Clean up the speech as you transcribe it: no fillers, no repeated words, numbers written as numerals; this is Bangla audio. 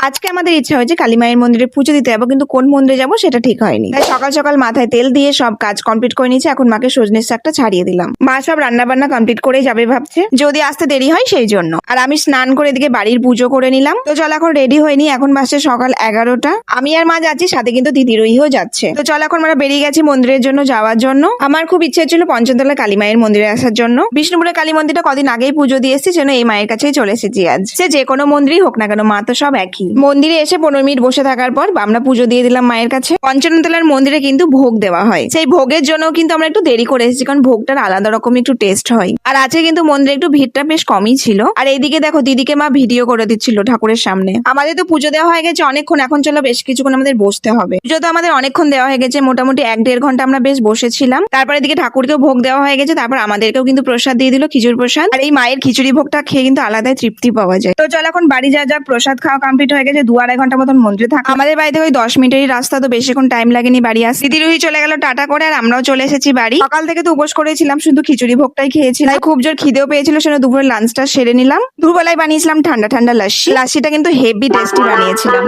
আজকে আমাদের ইচ্ছা হয়েছে কালী মায়ের মন্দিরে পুজো দিতে যাবো, কিন্তু কোন মন্দিরে যাবো সেটা ঠিক হয়নি। তাই সকাল সকাল মাথায় তেল দিয়ে সব কাজ কমপ্লিট করে নিয়েছি। এখন মাকে সজনের শাকটা ছাড়িয়ে দিলাম। মা সব রান্না বান্না কমপ্লিট করে যাবে ভাবছে, যদি আসতে দেরি হয় সেই জন্য। আর আমি স্নান করে এদিকে বাড়ির পুজো করে নিলাম। তো চল এখন রেডি হয়নি, এখন বাসছে সকাল 11টা। আমি আর মা যাচ্ছি, সাথে কিন্তু দিদি রুহিও যাচ্ছে। তো চল এখন আমরা বেরিয়ে গেছি মন্দিরের জন্য যাওয়ার জন্য। আমার খুব ইচ্ছে ছিল পঞ্চমতলা কালী মায়ের মন্দিরে আসার জন্য। বিষ্ণুপুরের কালী মন্দিরটা কদিন আগেই পুজো দিয়ে এসেছি, জন্য এই মায়ের কাছেই চলে এসেছি আজ। সে যে কোনো মন্দিরই হোক না কেন, মা তো সব একই। মন্দিরে এসে 15 মিনিট বসে থাকার পর আমরা পুজো দিয়ে দিলাম মায়ের কাছে। পঞ্চমতলার মন্দিরে কিন্তু ভোগ দেওয়া হয়, সেই ভোগের জন্য কিন্তু আমরা একটু দেরি করে এসেছি, কারণ ভোগটার আলাদা রকম একটু টেস্ট হয়। আর আজকে কিন্তু মন্দিরে একটু ভিড়টা বেশ কমই ছিল। আর এইদিকে দেখো দিদিকে মা ভিডিও করে দিচ্ছিল ঠাকুরের সামনে। আমাদের তো পুজো দেওয়া হয়ে গেছে অনেকক্ষণ, এখন চলো বেশ কিছুক্ষণ আমাদের বসতে হবে। পুজো তো আমাদের অনেকক্ষণ দেওয়া হয়ে গেছে, মোটামুটি 1-1.5 ঘন্টা আমরা বেশ বসেছিলাম। তারপরে এদিকে ঠাকুরকেও ভোগ দেওয়া হয়ে গেছে, তারপর আমাদেরকেও কিন্তু প্রসাদ দিয়ে দিল, খিচুড়ি প্রসাদ। আর এই মায়ের খিচুড়ি ভোগটা খেয়ে কিন্তু আলাদাই তৃপ্তি পাওয়া যায়। তো চল এখন বাড়ি যা প্রসাদ খাওয়া কমপ্লিট হয়ে গেছে, 2-2.5 ঘন্টা মতন মন্দিরে থাকা। আমাদের বাড়িতে ওই 10 মিনিটেরই রাস্তা, তো বেশিক্ষণ টাইম লাগেনি বাড়ি আসতে। দিদি রুহি চলে গেল টাটা করে, আর আমরাও চলে এসেছি বাড়ি। সকাল থেকে তো উপোস করেছিলাম, শুধু খিচুড়ি ভোগটাই খেয়েছিলাম। তাই খুব জোর খিদেও পেয়েছিল, সেজন্য দুপুরে লাঞ্চটা সেরে নিলাম। দুপুরবেলায় বানিয়েছিলাম ঠান্ডা ঠান্ডা লাস্সি। লাস্সিটা কিন্তু হেভি টেস্টি বানিয়েছিলাম।